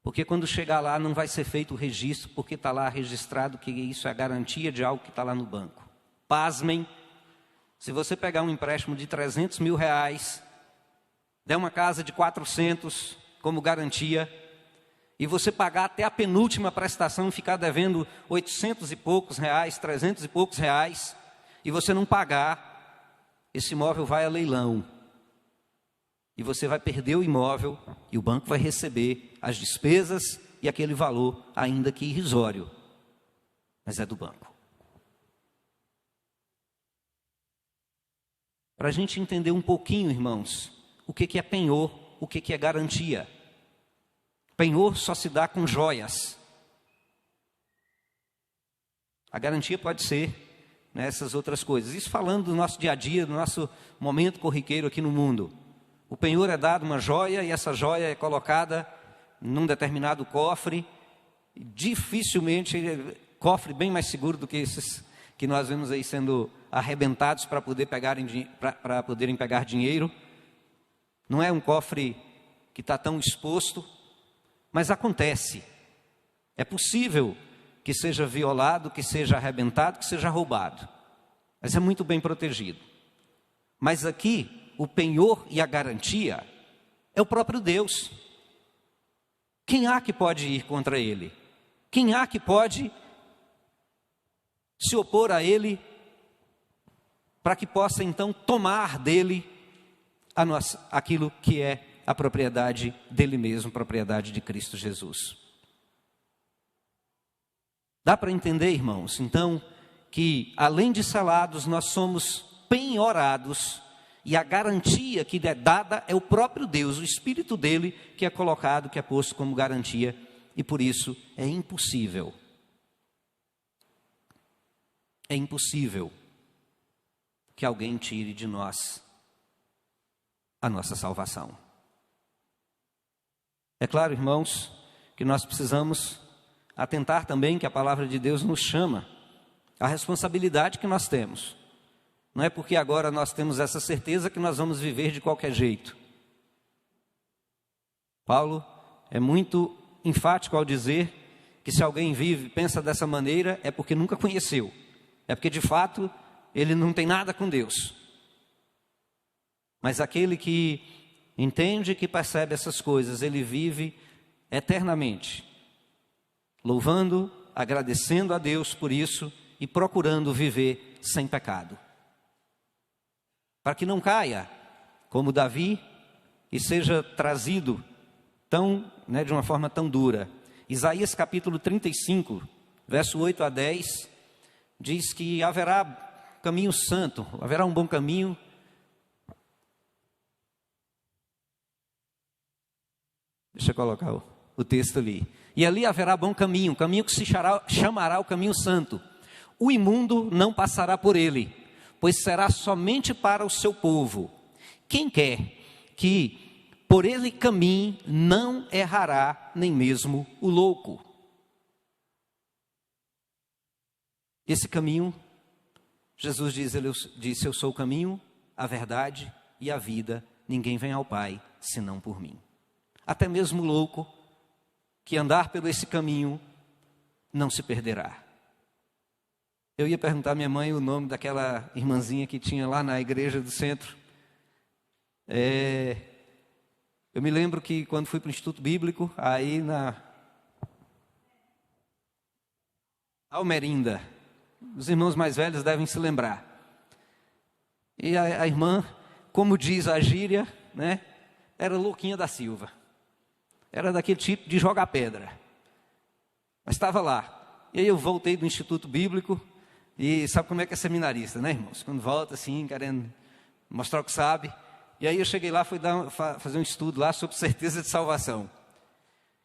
S1: porque quando chegar lá não vai ser feito o registro, porque está lá registrado que isso é a garantia de algo que está lá no banco. Pasmem, se você pegar um empréstimo de 300 mil reais der uma casa de 400 como garantia, e você pagar até a penúltima prestação e ficar devendo 800 e poucos reais, 300 e poucos reais, e você não pagar, esse imóvel vai a leilão. E você vai perder o imóvel e o banco vai receber as despesas e aquele valor, ainda que irrisório, mas é do banco. Para a gente entender um pouquinho, irmãos, o que é penhor, o que é garantia. Penhor só se dá com joias. A garantia pode ser nessas outras coisas. Isso falando do nosso dia a dia, do nosso momento corriqueiro aqui no mundo. O penhor é dado uma joia e essa joia é colocada num determinado cofre. Dificilmente, cofre bem mais seguro do que esses que nós vemos aí sendo arrebentados para poderem pegar dinheiro. Não é um cofre que está tão exposto, mas acontece. É possível que seja violado, que seja arrebentado, que seja roubado. Mas é muito bem protegido. Mas aqui, o penhor e a garantia é o próprio Deus. Quem há que pode ir contra ele? Quem há que pode se opor a ele para que possa então tomar dele aquilo que é a propriedade dele mesmo, propriedade de Cristo Jesus? Dá para entender, irmãos, então, que além de selados, nós somos penhorados, e a garantia que é dada é o próprio Deus, o Espírito dele, que é colocado, que é posto como garantia, e por isso é impossível que alguém tire de nós a nossa salvação. É claro, irmãos, que nós precisamos atentar também que a palavra de Deus nos chama à responsabilidade que nós temos. Não é porque agora nós temos essa certeza que nós vamos viver de qualquer jeito. Paulo é muito enfático ao dizer que se alguém vive e pensa dessa maneira, é porque nunca conheceu. É porque de fato ele não tem nada com Deus. Mas aquele que entende, que percebe essas coisas, ele vive eternamente, louvando, agradecendo a Deus por isso e procurando viver sem pecado. Para que não caia, como Davi, e seja trazido de uma forma tão dura. Isaías capítulo 35, verso 8 a 10, diz que haverá caminho santo, haverá um bom caminho. Deixa eu colocar o texto ali. E ali haverá bom caminho, caminho que se chamará o caminho santo. O imundo não passará por ele, pois será somente para o seu povo. Quem quer que por ele caminhe, não errará nem mesmo o louco. Esse caminho, Jesus disse, eu sou o caminho, a verdade e a vida. Ninguém vem ao Pai, senão por mim. Até mesmo o louco, que andar por esse caminho, não se perderá. Eu ia perguntar à minha mãe o nome daquela irmãzinha que tinha lá na igreja do centro. Eu me lembro que quando fui para o Instituto Bíblico, aí na Almerinda, os irmãos mais velhos devem se lembrar. E a irmã, como diz a gíria, era louquinha da Silva. Era daquele tipo de jogar pedra. Mas estava lá. E aí eu voltei do Instituto Bíblico, e sabe como é que é seminarista, né, irmãos? Quando volta assim, querendo mostrar o que sabe. E aí eu cheguei lá, fui fazer um estudo lá sobre certeza de salvação.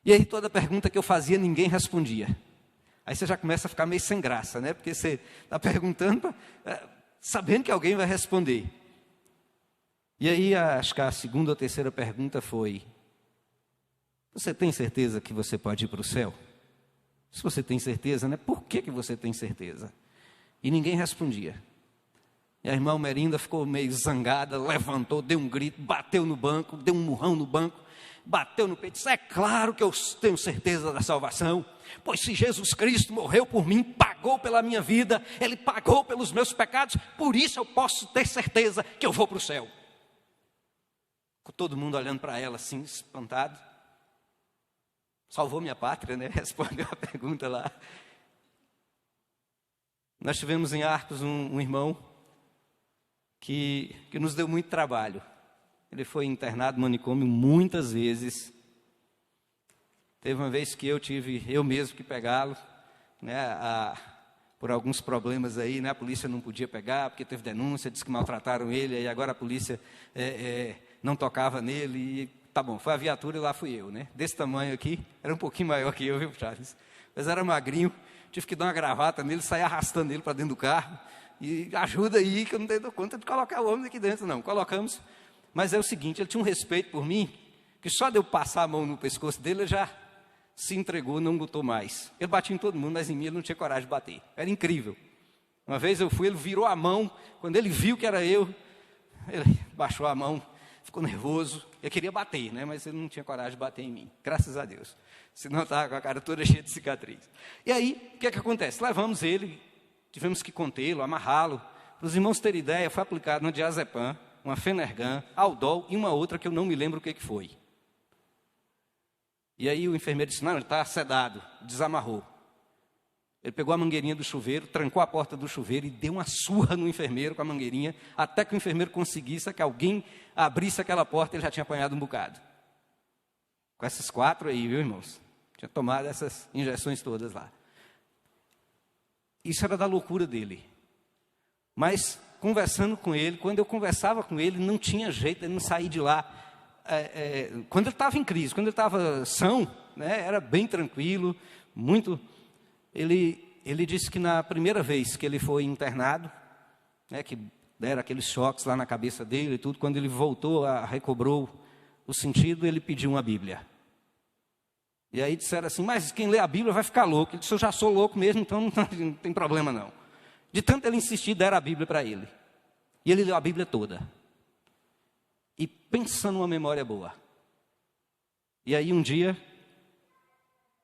S1: E aí toda pergunta que eu fazia, ninguém respondia. Aí você já começa a ficar meio sem graça, né? Porque você está perguntando, sabendo que alguém vai responder. E aí acho que a segunda ou terceira pergunta foi: você tem certeza que você pode ir para o céu? Se você tem certeza, né? Por que você tem certeza? E ninguém respondia. E a irmã Almerinda ficou meio zangada, levantou, deu um grito, bateu no banco, deu um murrão no banco, bateu no peito, disse: é claro que eu tenho certeza da salvação, pois se Jesus Cristo morreu por mim, pagou pela minha vida, Ele pagou pelos meus pecados, por isso eu posso ter certeza que eu vou para o céu. Ficou todo mundo olhando para ela assim, espantado. Salvou minha pátria, né? Respondeu a pergunta lá. Nós tivemos em Arcos um irmão que nos deu muito trabalho. Ele foi internado no manicômio muitas vezes. Teve uma vez que eu mesmo que pegá-lo, né? Por alguns problemas aí, né? A polícia não podia pegar, porque teve denúncia, disse que maltrataram ele, e agora a polícia não tocava nele, e tá bom, foi a viatura e lá fui eu, né? Desse tamanho aqui, era um pouquinho maior que eu, viu, Charles? Mas era magrinho, tive que dar uma gravata nele, sair arrastando ele para dentro do carro, e ajuda aí, que eu não dei conta de colocar o homem aqui dentro, não. Colocamos, mas é o seguinte, ele tinha um respeito por mim, que só de eu passar a mão no pescoço dele, ele já se entregou, não lutou mais. Ele batia em todo mundo, mas em mim ele não tinha coragem de bater. Era incrível. Uma vez eu fui, ele virou a mão, quando ele viu que era eu, ele baixou a mão, ficou nervoso. Eu queria bater, né? Mas ele não tinha coragem de bater em mim, graças a Deus. Senão estava com a cara toda cheia de cicatriz. E aí, o que acontece? Levamos ele, tivemos que contê-lo, amarrá-lo. Para os irmãos terem ideia, foi aplicado uma diazepam, uma Fenergan, Aldol e uma outra que eu não me lembro o que foi. E aí o enfermeiro disse, não, ele está sedado, desamarrou. Ele pegou a mangueirinha do chuveiro, trancou a porta do chuveiro e deu uma surra no enfermeiro com a mangueirinha, até que o enfermeiro conseguisse que alguém abrisse aquela porta, ele já tinha apanhado um bocado. Com essas 4 aí, viu, irmãos? Tinha tomado essas injeções todas lá. Isso era da loucura dele. Mas, conversando com ele, quando eu conversava com ele, não tinha jeito de não sair de lá. Quando ele estava em crise, quando ele estava são, né, era bem tranquilo, muito. Ele disse que na primeira vez que ele foi internado, né, que deram aqueles choques lá na cabeça dele e tudo, quando ele voltou, recobrou o sentido, ele pediu uma Bíblia. E aí disseram assim, mas quem lê a Bíblia vai ficar louco. Ele disse, eu já sou louco mesmo, então não tem problema não. De tanto ele insistir, deram a Bíblia para ele. E ele leu a Bíblia toda. E pensa numa memória boa. E aí um dia,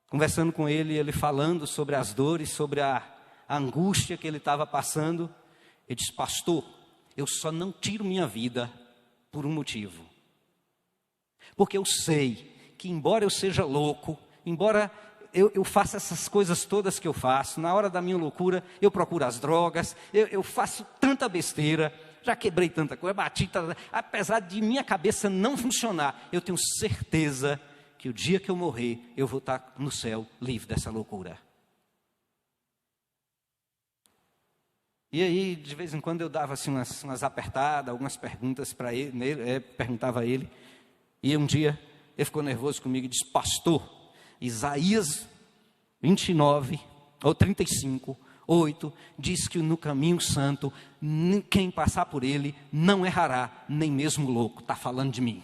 S1: conversando com ele, ele falando sobre as dores, sobre a angústia que ele estava passando, ele disse, pastor, eu só não tiro minha vida por um motivo. Porque eu sei que embora eu seja louco, embora eu faça essas coisas todas que eu faço, na hora da minha loucura eu procuro as drogas, eu faço tanta besteira, já quebrei tanta coisa, bati, apesar de minha cabeça não funcionar, eu tenho certeza que o dia que eu morrer, eu vou estar no céu livre dessa loucura. E aí, de vez em quando, eu dava assim, umas apertadas, algumas perguntas para ele, perguntava a ele, e um dia ele ficou nervoso comigo e disse, pastor, Isaías 29, ou 35, 8, diz que no caminho santo, quem passar por ele não errará, nem mesmo louco. Está falando de mim.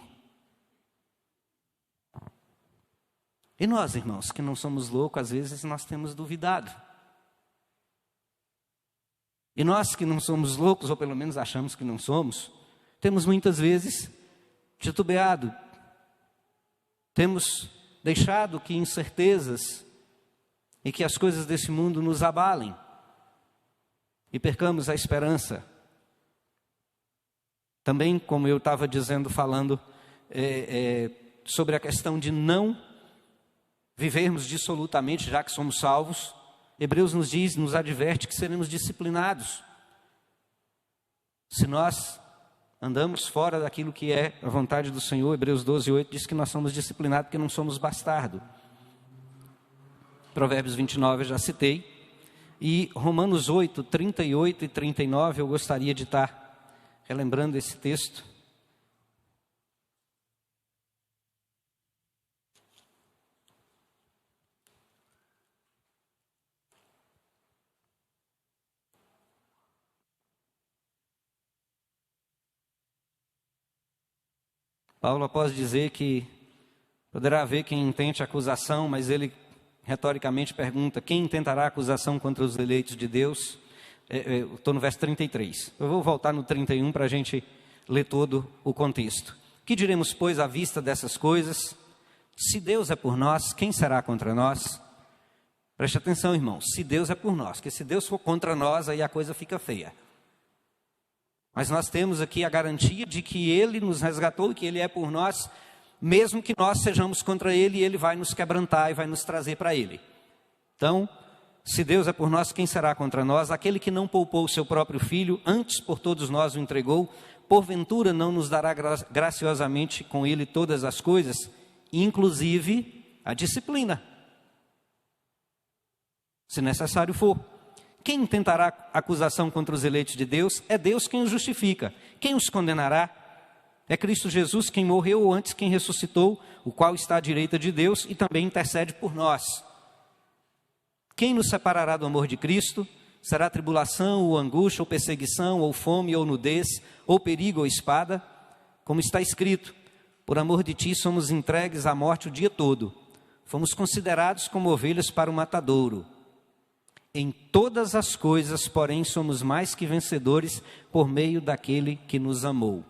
S1: E nós, irmãos, que não somos loucos, às vezes nós temos duvidado. E nós que não somos loucos, ou pelo menos achamos que não somos, temos muitas vezes titubeado. Temos deixado que incertezas e que as coisas desse mundo nos abalem. E percamos a esperança. Também, como eu estava dizendo, falando sobre a questão de não vivermos dissolutamente, já que somos salvos. Hebreus nos adverte que seremos disciplinados. Se nós andamos fora daquilo que é a vontade do Senhor, Hebreus 12, 8 diz que nós somos disciplinados porque não somos bastardo. Provérbios 29 eu já citei. E Romanos 8, 38 e 39, eu gostaria de estar relembrando esse texto. Paulo, após dizer que poderá haver quem intente acusação, mas ele retoricamente pergunta, quem intentará acusação contra os eleitos de Deus? Estou no verso 33. Eu vou voltar no 31 para a gente ler todo o contexto. Que diremos, pois, à vista dessas coisas? Se Deus é por nós, quem será contra nós? Preste atenção, irmãos, se Deus é por nós, porque se Deus for contra nós, aí a coisa fica feia. Mas nós temos aqui a garantia de que Ele nos resgatou e que Ele é por nós, mesmo que nós sejamos contra Ele, Ele vai nos quebrantar e vai nos trazer para Ele. Então, se Deus é por nós, quem será contra nós? Aquele que não poupou o seu próprio Filho, antes por todos nós o entregou, porventura não nos dará graciosamente com Ele todas as coisas, inclusive a disciplina, se necessário for. Quem tentará acusação contra os eleitos de Deus? É Deus quem os justifica. Quem os condenará? É Cristo Jesus quem morreu ou antes quem ressuscitou, o qual está à direita de Deus e também intercede por nós. Quem nos separará do amor de Cristo? Será tribulação, ou angústia, ou perseguição, ou fome, ou nudez, ou perigo, ou espada? Como está escrito, por amor de ti somos entregues à morte o dia todo. Fomos considerados como ovelhas para o matadouro. Em todas as coisas, porém, somos mais que vencedores por meio daquele que nos amou.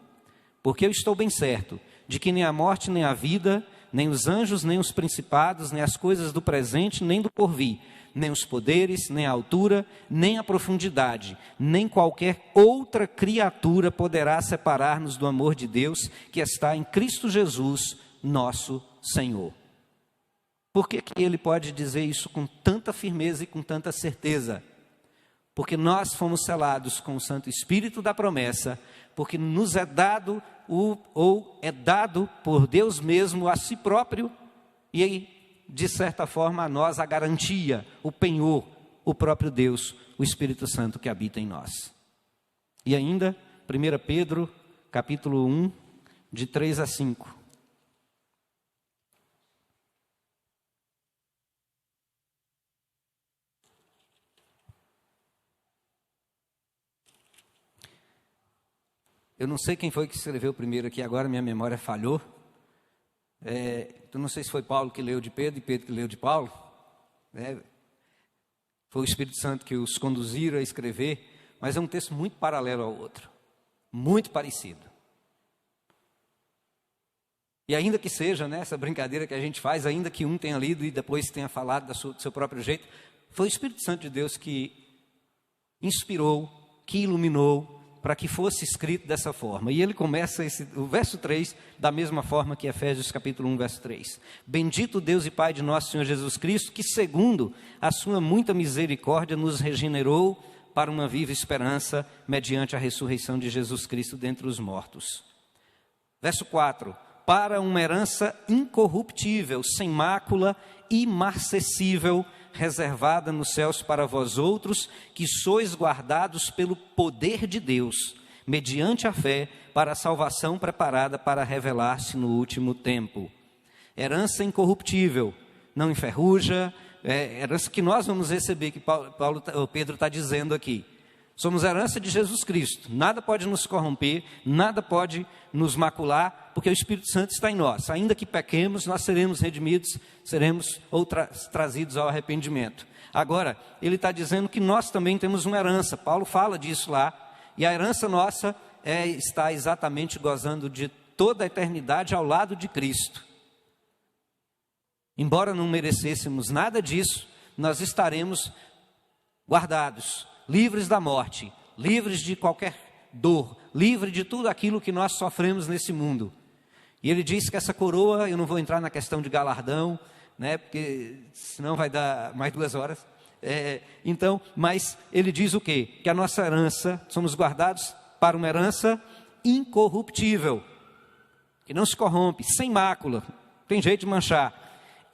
S1: Porque eu estou bem certo de que nem a morte, nem a vida, nem os anjos, nem os principados, nem as coisas do presente, nem do porvir, nem os poderes, nem a altura, nem a profundidade, nem qualquer outra criatura poderá separar-nos do amor de Deus que está em Cristo Jesus, nosso Senhor. Por que Ele pode dizer isso com tanta firmeza e com tanta certeza? Porque nós fomos selados com o Santo Espírito da promessa, porque nos é dado, ou é dado por Deus mesmo a si próprio, e aí, de certa forma, a nós a garantia, o penhor, o próprio Deus, o Espírito Santo que habita em nós. E ainda, 1 Pedro, capítulo 1, de 3 a 5. Eu não sei quem foi que escreveu primeiro aqui, agora minha memória falhou. Eu não sei se foi Paulo que leu de Pedro e Pedro que leu de Paulo. Foi o Espírito Santo que os conduziram a escrever, mas é um texto muito paralelo ao outro, muito parecido. E ainda que seja, né, essa brincadeira que a gente faz, ainda que um tenha lido e depois tenha falado do seu próprio jeito, foi o Espírito Santo de Deus que inspirou, que iluminou, para que fosse escrito dessa forma. E ele começa o verso 3 da mesma forma que Efésios capítulo 1, verso 3. Bendito Deus e Pai de nosso Senhor Jesus Cristo, que segundo a sua muita misericórdia nos regenerou para uma viva esperança, mediante a ressurreição de Jesus Cristo dentre os mortos. Verso 4. Para uma herança incorruptível, sem mácula, imarcessível, reservada nos céus para vós outros, que sois guardados pelo poder de Deus, mediante a fé, para a salvação preparada para revelar-se no último tempo. Herança incorruptível, não enferruja, herança que nós vamos receber, que Pedro está dizendo aqui. Somos herança de Jesus Cristo, nada pode nos corromper, nada pode nos macular, porque o Espírito Santo está em nós. Ainda que pequemos, nós seremos redimidos, seremos trazidos ao arrependimento. Agora, ele está dizendo que nós também temos uma herança, Paulo fala disso lá, e a herança nossa está exatamente gozando de toda a eternidade ao lado de Cristo. Embora não merecêssemos nada disso, nós estaremos guardados, livres da morte, livres de qualquer dor, livre de tudo aquilo que nós sofremos nesse mundo. E ele diz que essa coroa, eu não vou entrar na questão de galardão, né, porque senão vai dar mais 2 horas. Mas ele diz o quê? Que a nossa herança, somos guardados para uma herança incorruptível, que não se corrompe, sem mácula, tem jeito de manchar,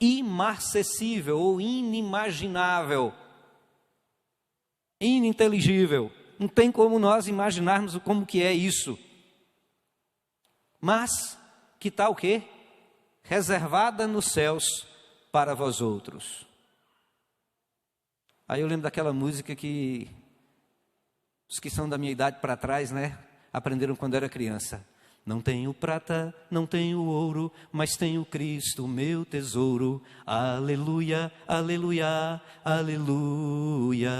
S1: imarcessível ou inimaginável, ininteligível, não tem como nós imaginarmos como que é isso, mas que tal o quê? Reservada nos céus para vós outros. Aí eu lembro daquela música que os que são da minha idade para trás, né, aprenderam quando era criança. Não tenho prata, não tenho ouro, mas tenho Cristo, meu tesouro. Aleluia, aleluia, aleluia.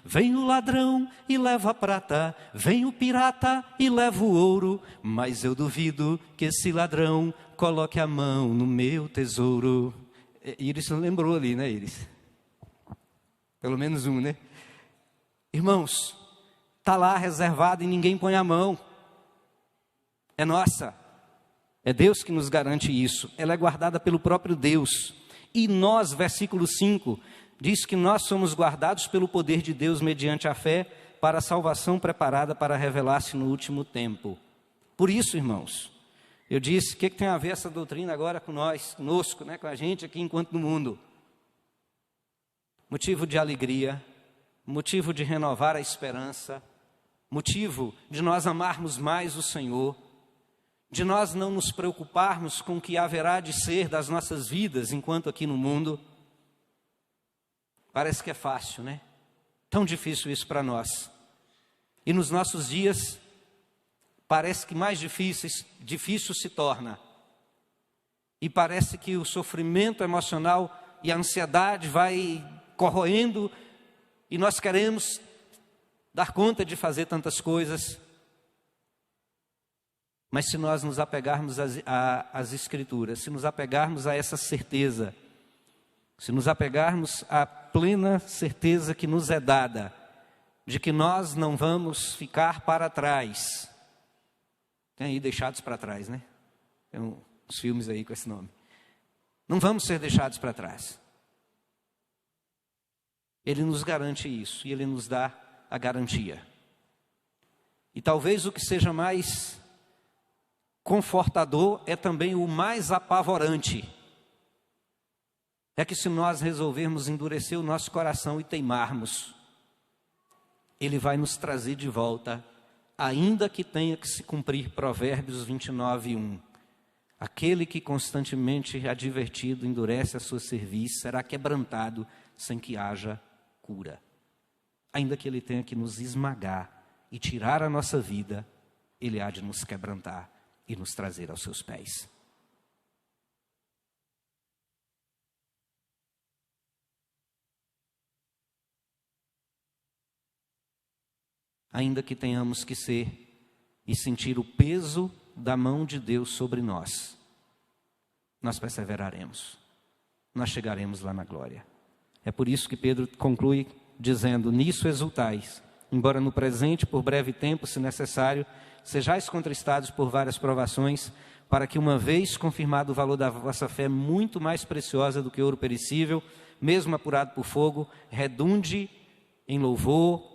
S1: Vem o ladrão e leva a prata, vem o pirata e leva o ouro, mas eu duvido que esse ladrão coloque a mão no meu tesouro. Iris lembrou ali, né, Iris? Pelo menos um, né? Irmãos, Está lá reservada e ninguém põe a mão. É nossa. É Deus que nos garante isso. Ela é guardada pelo próprio Deus. E nós, versículo 5, diz que nós somos guardados pelo poder de Deus mediante a fé para a salvação preparada para revelar-se no último tempo. Por isso, irmãos, eu disse, o que tem a ver essa doutrina agora com nós, conosco, com a gente aqui enquanto no mundo? Motivo de alegria, motivo de renovar a esperança, motivo de nós amarmos mais o Senhor, de nós não nos preocuparmos com o que haverá de ser das nossas vidas enquanto aqui no mundo. Parece que é fácil, né? Tão difícil isso para nós. E nos nossos dias, parece que mais difícil se torna. E parece que o sofrimento emocional e a ansiedade vai corroendo e nós queremos dar conta de fazer tantas coisas. Mas se nós nos apegarmos às Escrituras, se nos apegarmos a essa certeza, se nos apegarmos à plena certeza que nos é dada, de que nós não vamos ficar para trás. Tem aí Deixados para Trás, né? Tem uns filmes aí com esse nome. Não vamos ser deixados para trás. Ele nos garante isso, e Ele nos dá a garantia. E talvez o que seja mais confortador é também o mais apavorante. É que se nós resolvermos endurecer o nosso coração e teimarmos, Ele vai nos trazer de volta, ainda que tenha que se cumprir Provérbios 29:1. Aquele que constantemente advertido endurece a sua cerviz, será quebrantado sem que haja cura. Ainda que Ele tenha que nos esmagar e tirar a nossa vida, Ele há de nos quebrantar e nos trazer aos seus pés. Ainda que tenhamos que ser e sentir o peso da mão de Deus sobre nós, nós perseveraremos, nós chegaremos lá na glória. É por isso que Pedro conclui dizendo: nisso exultais, embora no presente, por breve tempo, se necessário, sejais contristados por várias provações, para que, uma vez confirmado o valor da vossa fé, muito mais preciosa do que ouro perecível, mesmo apurado por fogo, redunde em louvor,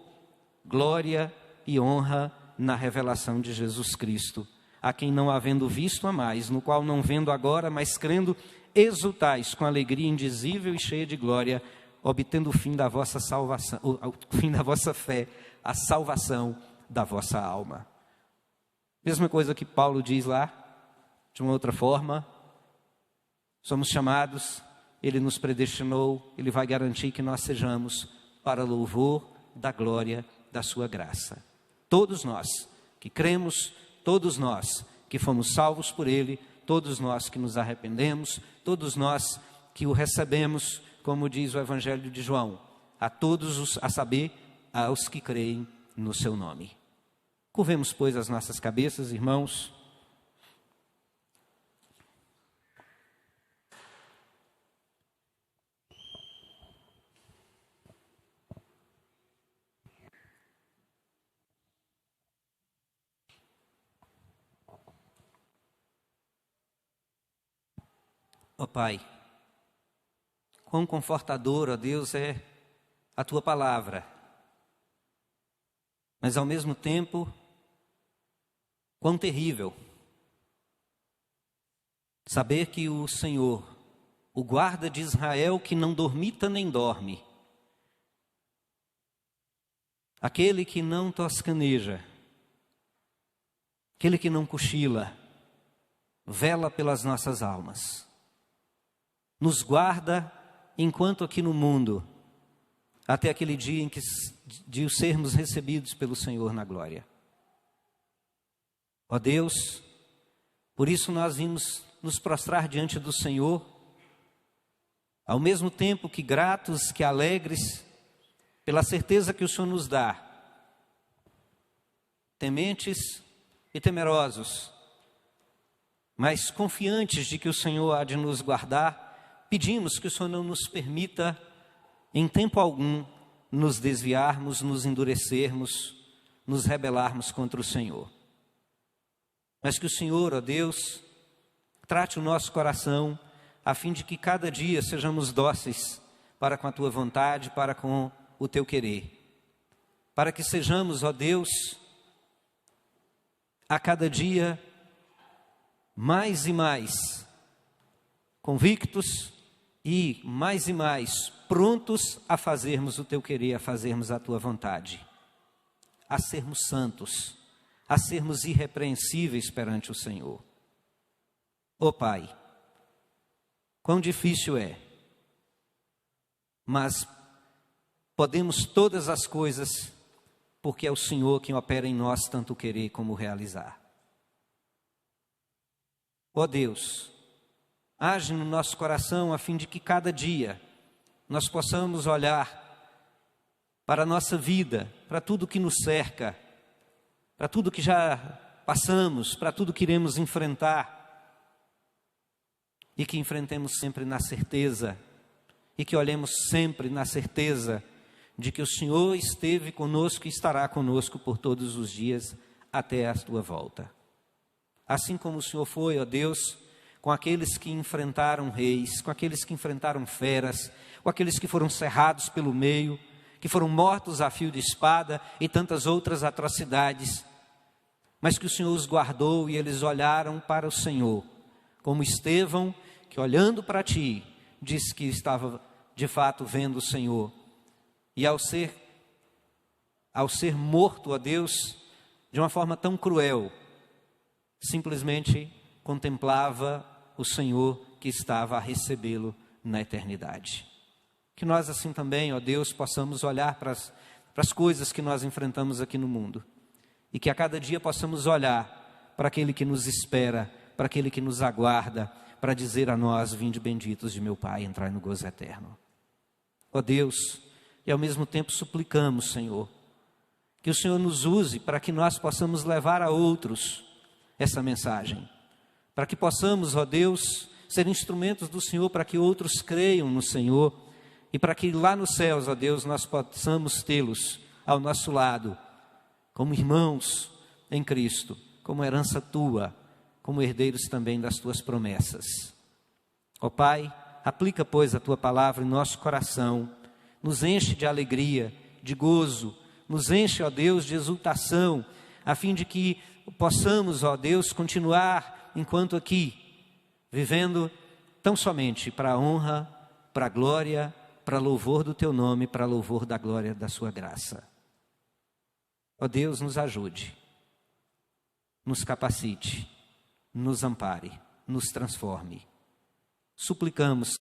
S1: glória e honra na revelação de Jesus Cristo, a quem não havendo visto amais, no qual não vendo agora, mas crendo, exultais com alegria indizível e cheia de glória, obtendo o fim da vossa salvação, o fim da vossa fé, a salvação da vossa alma. Mesma coisa que Paulo diz lá, de uma outra forma, somos chamados, Ele nos predestinou, Ele vai garantir que nós sejamos para louvor da glória da sua graça. Todos nós que cremos, todos nós que fomos salvos por Ele, todos nós que nos arrependemos, todos nós que o recebemos, como diz o Evangelho de João, a todos, a saber, aos que creem no seu nome. Curvemos, pois, as nossas cabeças, irmãos. Ó Pai, quão confortador, ó Deus, é a Tua palavra, mas ao mesmo tempo, quão terrível saber que o Senhor, o guarda de Israel, que não dormita nem dorme, aquele que não toscaneja, aquele que não cochila, vela pelas nossas almas, nos guarda enquanto aqui no mundo, até aquele dia em que de sermos recebidos pelo Senhor na glória. Ó Deus, por isso nós vimos nos prostrar diante do Senhor, ao mesmo tempo que gratos, que alegres, pela certeza que o Senhor nos dá, tementes e temerosos, mas confiantes de que o Senhor há de nos guardar, pedimos que o Senhor não nos permita, em tempo algum, nos desviarmos, nos endurecermos, nos rebelarmos contra o Senhor. Mas que o Senhor, ó Deus, trate o nosso coração, a fim de que cada dia sejamos dóceis para com a Tua vontade, para com o Teu querer. Para que sejamos, ó Deus, a cada dia mais e mais convictos e mais prontos a fazermos o Teu querer, a fazermos a Tua vontade, a sermos santos, a sermos irrepreensíveis perante o Senhor. Ó Pai, quão difícil é, mas podemos todas as coisas, porque é o Senhor quem opera em nós tanto querer como realizar. Ó Deus, age no nosso coração a fim de que cada dia nós possamos olhar para a nossa vida, para tudo que nos cerca, para tudo que já passamos, para tudo que iremos enfrentar, e que enfrentemos sempre na certeza, e que olhemos sempre na certeza de que o Senhor esteve conosco e estará conosco por todos os dias até a Tua volta. Assim como o Senhor foi, ó Deus, com aqueles que enfrentaram reis, com aqueles que enfrentaram feras, com aqueles que foram cerrados pelo meio, que foram mortos a fio de espada e tantas outras atrocidades, mas que o Senhor os guardou e eles olharam para o Senhor, como Estevão, que olhando para Ti, disse que estava de fato vendo o Senhor, e ao ser morto, ó Deus, de uma forma tão cruel, simplesmente contemplava o Senhor que estava a recebê-lo na eternidade. Que nós assim também, ó Deus, possamos olhar para as coisas que nós enfrentamos aqui no mundo, e que a cada dia possamos olhar para aquele que nos espera, para aquele que nos aguarda, para dizer a nós: vinde benditos de meu Pai, entrai no gozo eterno. Ó Deus, e ao mesmo tempo suplicamos, Senhor, que o Senhor nos use para que nós possamos levar a outros essa mensagem, para que possamos, ó Deus, ser instrumentos do Senhor, para que outros creiam no Senhor, e para que lá nos céus, ó Deus, nós possamos tê-los ao nosso lado, como irmãos em Cristo, como herança Tua, como herdeiros também das Tuas promessas. Ó Pai, aplica, pois, a Tua palavra em nosso coração, nos enche de alegria, de gozo, nos enche, ó Deus, de exultação, a fim de que possamos, ó Deus, continuar enquanto aqui, vivendo tão somente para a honra, para a glória, para louvor do Teu nome, para louvor da glória da Sua graça. Ó Deus, nos ajude, nos capacite, nos ampare, nos transforme. Suplicamos